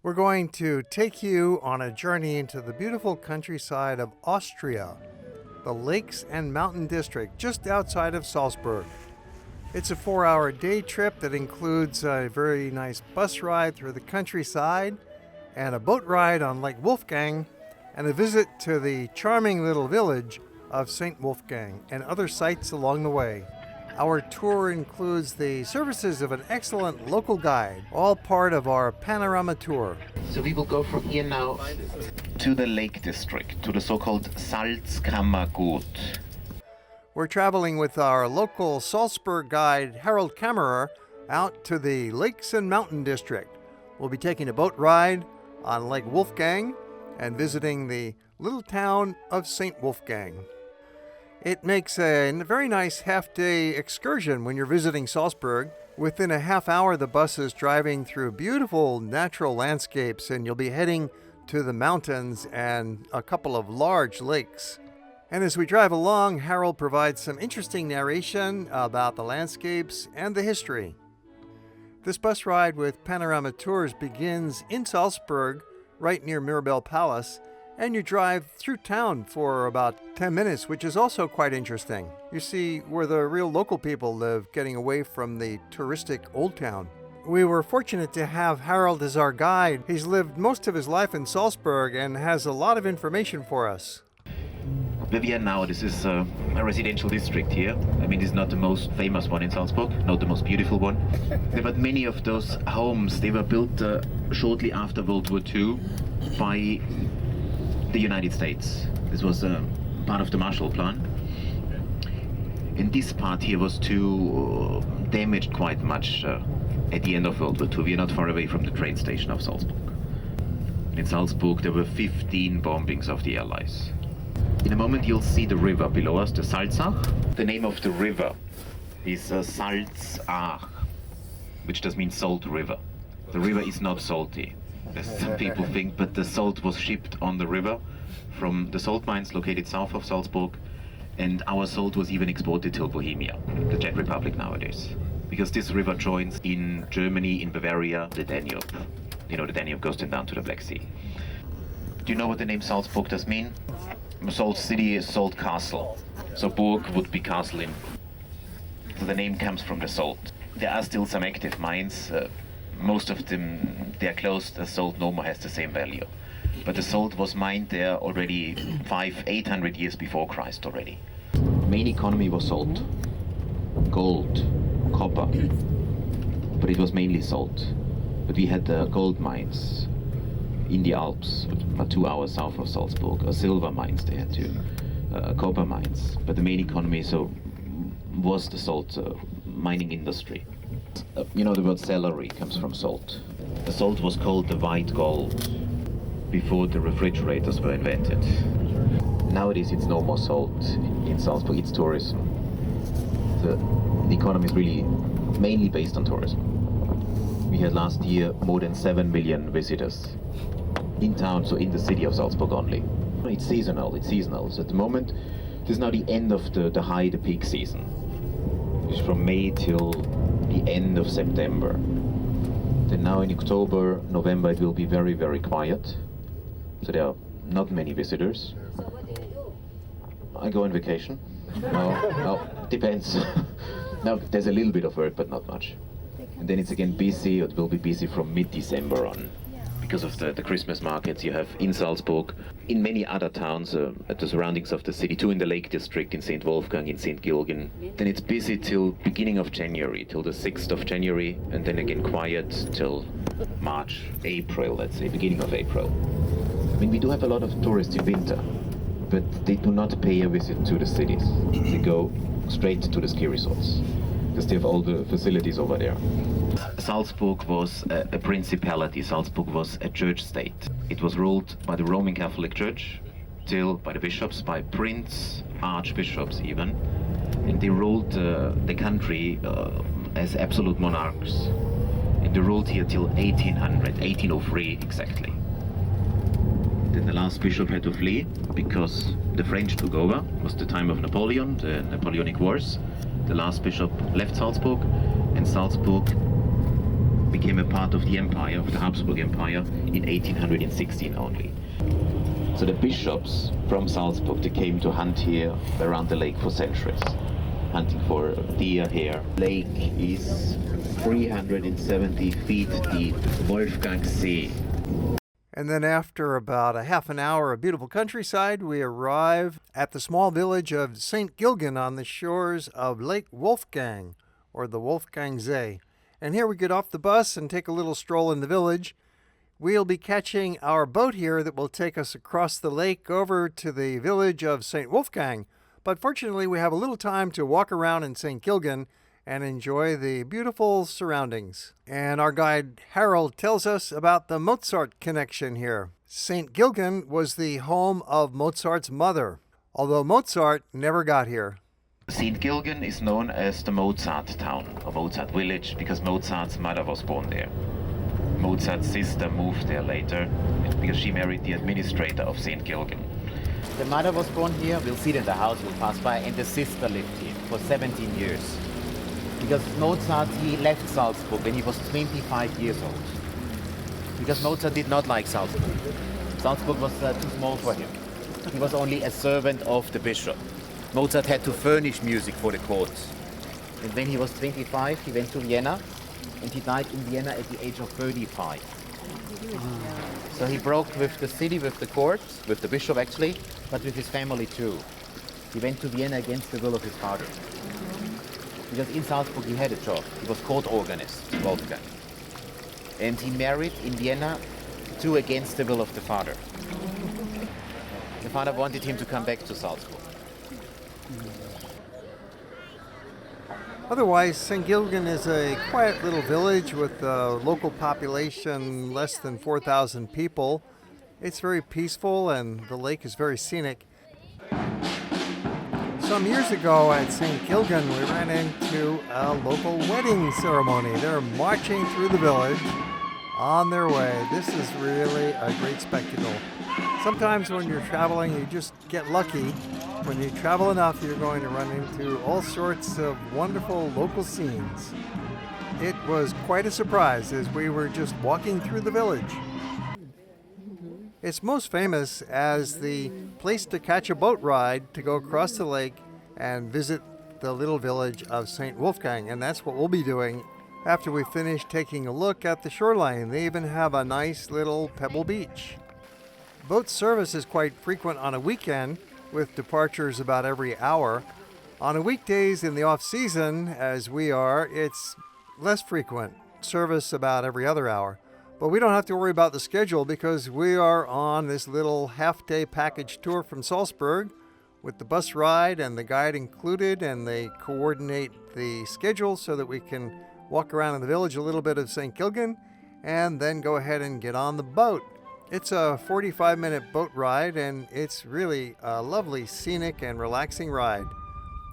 We're going to take you on a journey into the beautiful countryside of Austria, the Lakes and Mountain District just outside of Salzburg. It's a 4-hour day trip that includes a very nice bus ride through the countryside and a boat ride on Lake Wolfgang and a visit to the charming little village of St Wolfgang and other sights along the way. Our tour includes the services of an excellent local guide, all part of our panorama tour. So we will go from here now to the Lake District, to the so-called Salzkammergut. We're traveling with our local Salzburg guide, Harold Kammerer, out to the Lakes and Mountain District. We'll be taking a boat ride on Lake Wolfgang and visiting the little town of St Wolfgang. It makes a very nice half-day excursion when you're visiting Salzburg. Within a half hour, the bus is driving through beautiful natural landscapes, and you'll be heading to the mountains and a couple of large lakes. And as we drive along, Harold provides some interesting narration about the landscapes and the history. This bus ride with Panorama Tours begins in Salzburg, right near Mirabell Palace, and you drive through town for about 10 minutes, which is also quite interesting. You see where the real local people live, getting away from the touristic old town. We were fortunate to have Harold as our guide. He's lived most of his life in Salzburg and has a lot of information for us. Where we are now, this is a residential district here. I mean, this is not the most famous one in Salzburg, not the most beautiful one. But many of those homes, they were built shortly after World War II by the United States. This was part of the Marshall Plan. And this part here was too damaged quite much at the end of World War II. We are not far away from the train station of Salzburg. In Salzburg there were 15 bombings of the Allies. In a moment you'll see the river below us, the Salzach. The name of the river is Salzach, which does mean salt river. The river is not salty, as some people think, but the salt was shipped on the river from the salt mines located south of Salzburg, and our salt was even exported to Bohemia, the Czech Republic nowadays. Because this river joins in Germany, in Bavaria, the Danube. You know, the Danube goes then down to the Black Sea. Do you know what the name Salzburg does mean? Salt city is salt castle. So Burg would be castle in. So the name comes from the salt. There are still some active mines. Most of them, they are closed, the salt no more has the same value. But the salt was mined there already 800 years before Christ already. Main economy was salt, gold, copper, but it was mainly salt. But we had gold mines in the Alps, about 2 hours south of Salzburg, silver mines they had too, copper mines. But the main economy was the salt mining industry. You know, the word celery comes from salt. The salt was called the white gold before the refrigerators were invented. Nowadays it's no more salt in Salzburg, it's tourism. The economy is really mainly based on tourism. We had last year more than 7 million visitors in town, so in the city of Salzburg only. It's seasonal. So at the moment, this is now the end of the peak season. It's from May till the end of September. Then now in October, November it will be very, very quiet. So there are not many visitors. So what do you do? I go on vacation. No, depends. No, there's a little bit of work, but not much. And then it's again busy. It will be busy from mid-December on. Because of the Christmas markets you have in Salzburg, in many other towns at the surroundings of the city, too, in the Lake District, in St Wolfgang, in St Gilgen. Then it's busy till beginning of January, till the 6th of January, and then again quiet till March, April, let's say, beginning of April. I mean, we do have a lot of tourists in winter, but they do not pay a visit to the cities. They go straight to the ski resorts, because they have all the facilities over there. Salzburg was a principality. Salzburg was a church state. It was ruled by the Roman Catholic Church, till by the bishops, by prince, archbishops even. And they ruled the country as absolute monarchs. And they ruled here till 1803 exactly. Then the last bishop had to flee because the French took over. It was the time of Napoleon, the Napoleonic Wars. The last bishop left Salzburg, and Salzburg became a part of the empire, of the Habsburg Empire, in 1816 only. So the bishops from Salzburg, they came to hunt here around the lake for centuries, hunting for deer, hare. Lake is 370 feet deep, Wolfgang See. And then after about a half an hour of beautiful countryside, we arrive at the small village of St Gilgen on the shores of Lake Wolfgang, or the Wolfgang See. And here we get off the bus and take a little stroll in the village. We'll be catching our boat here that will take us across the lake over to the village of St Wolfgang. But fortunately, we have a little time to walk around in St Gilgen and enjoy the beautiful surroundings. And our guide Harold tells us about the Mozart connection here. St Gilgen was the home of Mozart's mother, although Mozart never got here. St Gilgen is known as the Mozart town, or Mozart village, because Mozart's mother was born there. Mozart's sister moved there later because she married the administrator of St Gilgen. The mother was born here, we'll see it in the house, we'll pass by, and the sister lived here for 17 years. Because Mozart, he left Salzburg when he was 25 years old. Because Mozart did not like Salzburg. Salzburg was too small for him. He was only a servant of the bishop. Mozart had to furnish music for the court. And when he was 25, he went to Vienna, and he died in Vienna at the age of 35. So he broke with the city, with the court, with the bishop actually, but with his family too. He went to Vienna against the will of his father. Because in Salzburg he had a job. He was court organist, Wolfgang. And he married in Vienna too against the will of the father. The father wanted him to come back to Salzburg. Otherwise, St. Gilgen is a quiet little village with a local population less than 4,000 people. It's very peaceful and the lake is very scenic. Some years ago at St. Gilgen, we ran into a local wedding ceremony. They're marching through the village on their way. This is really a great spectacle. Sometimes when you're traveling, you just get lucky. When you travel enough, you're going to run into all sorts of wonderful local scenes. It was quite a surprise as we were just walking through the village. It's most famous as the place to catch a boat ride to go across the lake and visit the little village of St. Wolfgang, and that's what we'll be doing after we finish taking a look at the shoreline. They even have a nice little pebble beach. Boat service is quite frequent on a weekend, with departures about every hour. On a weekdays in the off-season, as we are, it's less frequent, service about every other hour. But we don't have to worry about the schedule because we are on this little half-day package tour from Salzburg with the bus ride and the guide included, and they coordinate the schedule so that we can walk around in the village a little bit of St. Gilgen and then go ahead and get on the boat. It's a 45-minute boat ride, and it's really a lovely, scenic, and relaxing ride.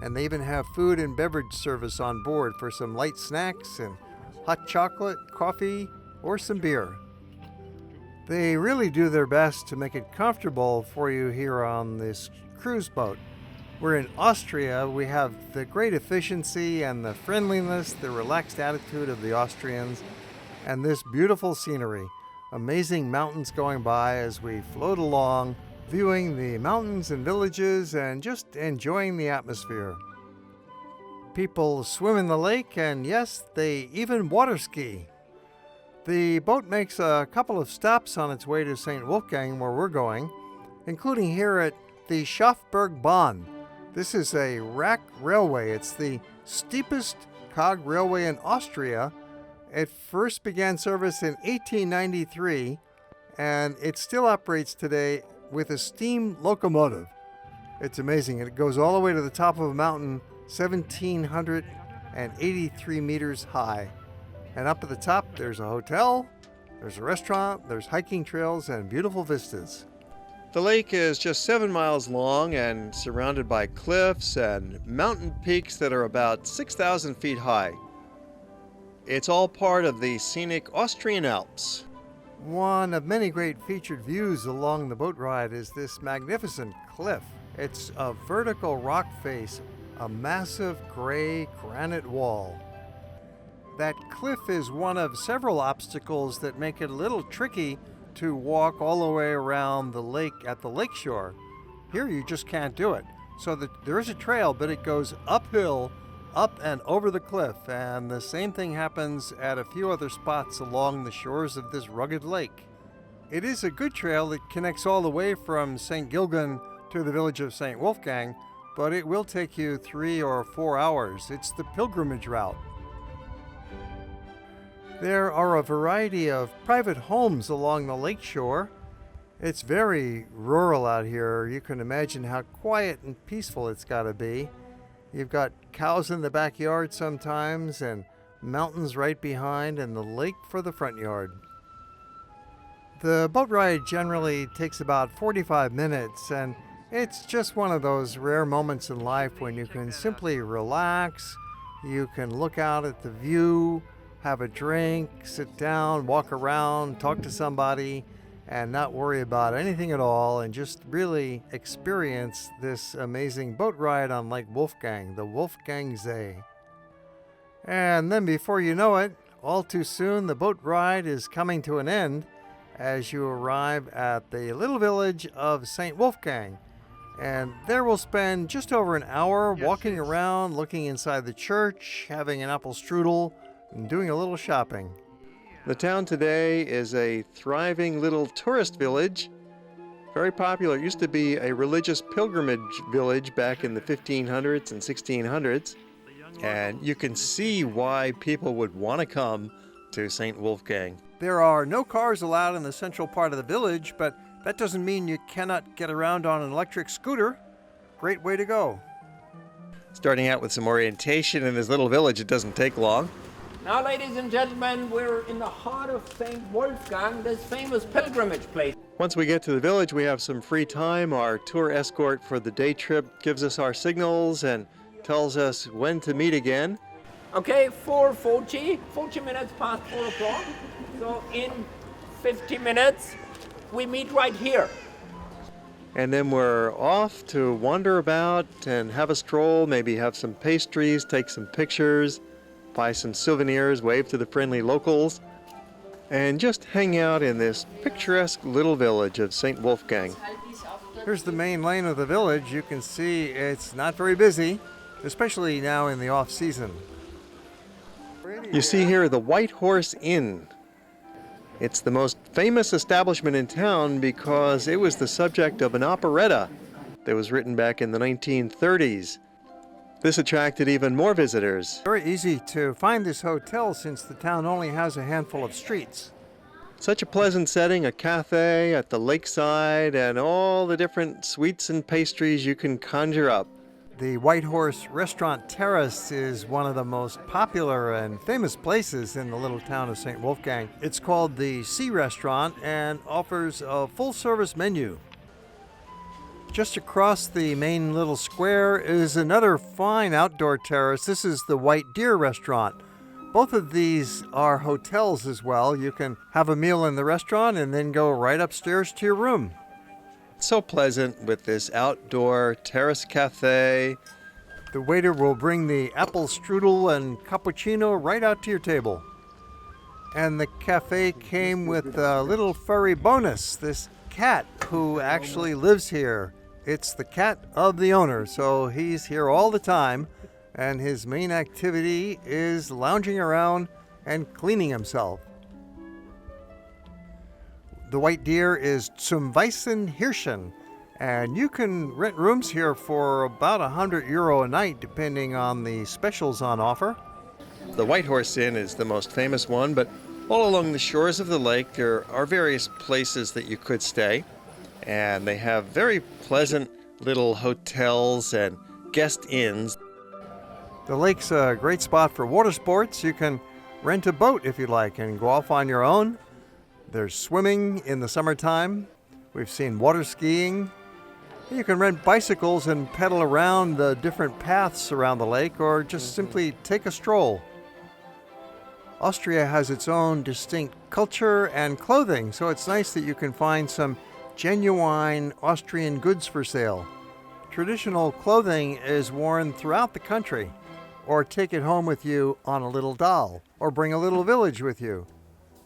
And they even have food and beverage service on board for some light snacks and hot chocolate, coffee, or some beer. They really do their best to make it comfortable for you here on this cruise boat. We're in Austria. We have the great efficiency and the friendliness, the relaxed attitude of the Austrians, and this beautiful scenery. Amazing mountains going by as we float along, viewing the mountains and villages and just enjoying the atmosphere. People swim in the lake, and yes, they even water ski. The boat makes a couple of stops on its way to St. Wolfgang, where we're going, including here at the Schafbergbahn. This is a rack railway. It's the steepest cog railway in Austria. It first began service in 1893, and it still operates today with a steam locomotive. It's amazing. It goes all the way to the top of a mountain, 1,783 meters high. And up at the top, there's a hotel, there's a restaurant, there's hiking trails, and beautiful vistas. The lake is just 7 miles long and surrounded by cliffs and mountain peaks that are about 6,000 feet high. It's all part of the scenic Austrian Alps. One of many great featured views along the boat ride is this magnificent cliff. It's a vertical rock face, a massive gray granite wall. That cliff is one of several obstacles that make it a little tricky to walk all the way around the lake at the lakeshore. Here you just can't do it. So there is a trail, but it goes uphill, up and over the cliff, and the same thing happens at a few other spots along the shores of this rugged lake. It is a good trail that connects all the way from St. Gilgen to the village of St. Wolfgang, but it will take you 3 or 4 hours. It's the pilgrimage route. There are a variety of private homes along the lake shore. It's very rural out here. You can imagine how quiet and peaceful it's got to be. You've got cows in the backyard sometimes, and mountains right behind, and the lake for the front yard. The boat ride generally takes about 45 minutes, and it's just one of those rare moments in life when you can simply relax, you can look out at the view, have a drink, sit down, walk around, talk to somebody, and not worry about anything at all, and just really experience this amazing boat ride on Lake Wolfgang, the Wolfgang See. And then before you know it, all too soon the boat ride is coming to an end as you arrive at the little village of St. Wolfgang. And there we'll spend just over an hour walking around, looking inside the church, having an apple strudel, and doing a little shopping. The town today is a thriving little tourist village. Very popular. It used to be a religious pilgrimage village back in the 1500s and 1600s. And you can see why people would want to come to St. Wolfgang. There are no cars allowed in the central part of the village, but that doesn't mean you cannot get around on an electric scooter. Great way to go. Starting out with some orientation in this little village, it doesn't take long. Now, ladies and gentlemen, we're in the heart of St. Wolfgang, this famous pilgrimage place. Once we get to the village, we have some free time. Our tour escort for the day trip gives us our signals and tells us when to meet again. Okay, 40 minutes past 4 o'clock. So in 50 minutes, we meet right here. And then we're off to wander about and have a stroll, maybe have some pastries, take some pictures, buy some souvenirs, wave to the friendly locals, and just hang out in this picturesque little village of St. Wolfgang. Here's the main lane of the village. You can see it's not very busy, especially now in the off-season. You see here the White Horse Inn. It's the most famous establishment in town because it was the subject of an operetta that was written back in the 1930s. This attracted even more visitors. Very easy to find this hotel since the town only has a handful of streets. Such a pleasant setting, a cafe at the lakeside, and all the different sweets and pastries you can conjure up. The White Horse Restaurant Terrace is one of the most popular and famous places in the little town of St. Wolfgang. It's called the Sea Restaurant and offers a full-service menu. Just across the main little square is another fine outdoor terrace. This is the White Deer Restaurant. Both of these are hotels as well. You can have a meal in the restaurant and then go right upstairs to your room. It's so pleasant with this outdoor terrace cafe. The waiter will bring the apple strudel and cappuccino right out to your table. And the cafe came with a little furry bonus, this cat who actually lives here. It's the cat of the owner, so he's here all the time, and his main activity is lounging around and cleaning himself. The White Deer is zum Weißen Hirschen, and you can rent rooms here for about €100 a night, depending on the specials on offer. The White Horse Inn is the most famous one, but all along the shores of the lake there are various places that you could stay, and they have very pleasant little hotels and guest inns. The lake's a great spot for water sports. You can rent a boat if you like and go off on your own. There's swimming in the summertime. We've seen water skiing. You can rent bicycles and pedal around the different paths around the lake, or just simply take a stroll. Austria has its own distinct culture and clothing, so it's nice that you can find some genuine Austrian goods for sale. Traditional clothing is worn throughout the country. or take it home with you on a little doll, or bring a little village with you.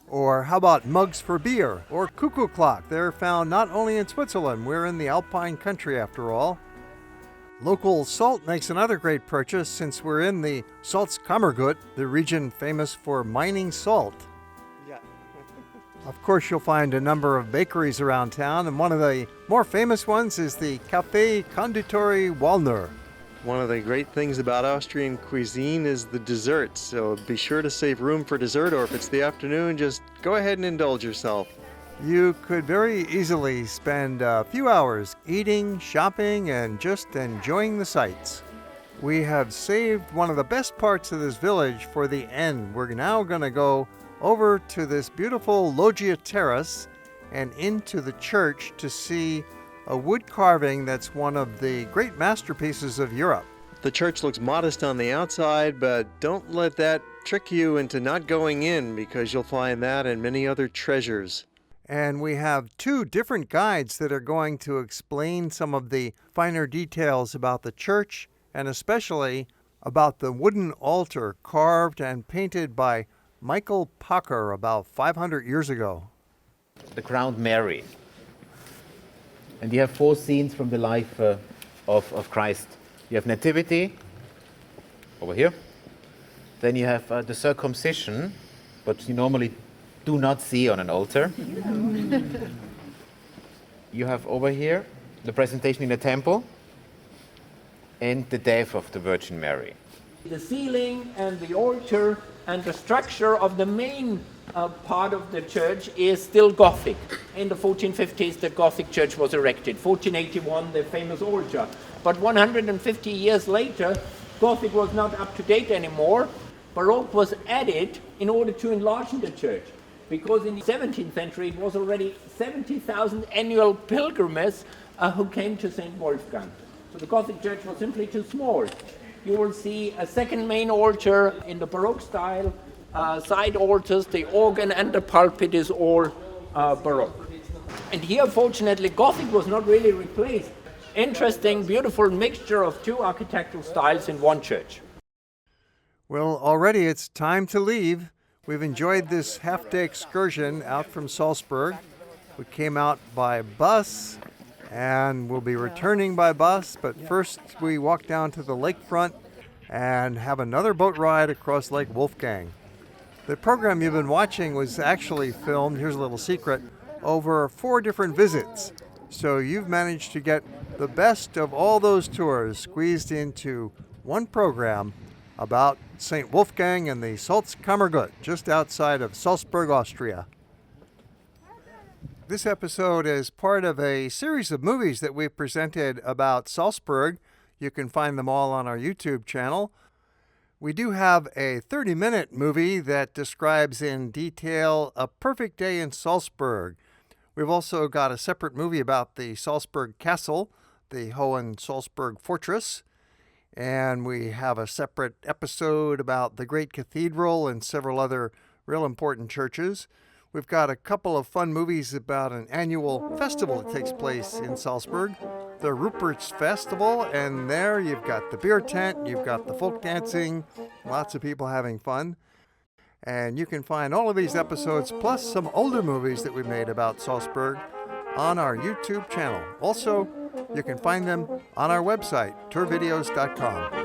Or how about mugs for beer, or cuckoo clock? They're found not only in Switzerland, we're in the Alpine country after all. Local salt makes another great purchase since we're in the Salzkammergut, the region famous for mining salt. Yeah. Of course, you'll find a number of bakeries around town, and one of the more famous ones is the Café Conditori Wallner. One of the great things about Austrian cuisine is the desserts, so be sure to save room for dessert, or if it's the afternoon, just go ahead and indulge yourself. You could very easily spend a few hours eating, shopping, and just enjoying the sights. We have saved one of the best parts of this village for the end. We're now going to go over to this beautiful loggia terrace and into the church to see a wood carving that's one of the great masterpieces of Europe. The church looks modest on the outside, but don't let that trick you into not going in, because you'll find that and many other treasures. And we have two different guides that are going to explain some of the finer details about the church, and especially about the wooden altar carved and painted by Michael Pacher about 500 years ago. The crowned Mary. And you have four scenes from the life of Christ. You have Nativity, over here. Then you have the circumcision, but you normally do not see on an altar. You have over here the presentation in the temple and the death of the Virgin Mary. The ceiling and the altar and the structure of the main part of the church is still Gothic. In the 1450s, the Gothic church was erected. 1481, the famous altar. But 150 years later, Gothic was not up to date anymore. Baroque was added in order to enlarge the church, because in the 17th century it was already 70,000 annual pilgrims who came to St Wolfgang. So the Gothic church was simply too small. You will see a second main altar in the Baroque style, side altars, the organ and the pulpit is all Baroque. And here, fortunately, Gothic was not really replaced. Interesting, beautiful mixture of two architectural styles in one church. Well, already it's time to leave. We've enjoyed this half-day excursion out from Salzburg. We came out by bus, and we'll be returning by bus, but first we walk down to the lakefront and have another boat ride across Lake Wolfgang. The program you've been watching was actually filmed, here's a little secret, over 4 different visits. So you've managed to get the best of all those tours squeezed into one program about St Wolfgang and the Salzkammergut, just outside of Salzburg, Austria. This episode is part of a series of movies that we've presented about Salzburg. You can find them all on our YouTube channel. We do have a 30-minute movie that describes in detail a perfect day in Salzburg. We've also got a separate movie about the Salzburg Castle, the Hohensalzburg Fortress, and we have a separate episode about the Great Cathedral and several other real important churches. We've got a couple of fun movies about an annual festival that takes place in Salzburg, the Rupert's Festival, and there you've got the beer tent, you've got the folk dancing, lots of people having fun. And you can find all of these episodes, plus some older movies that we made about Salzburg, on our YouTube channel. Also, you can find them on our website, tourvideos.com.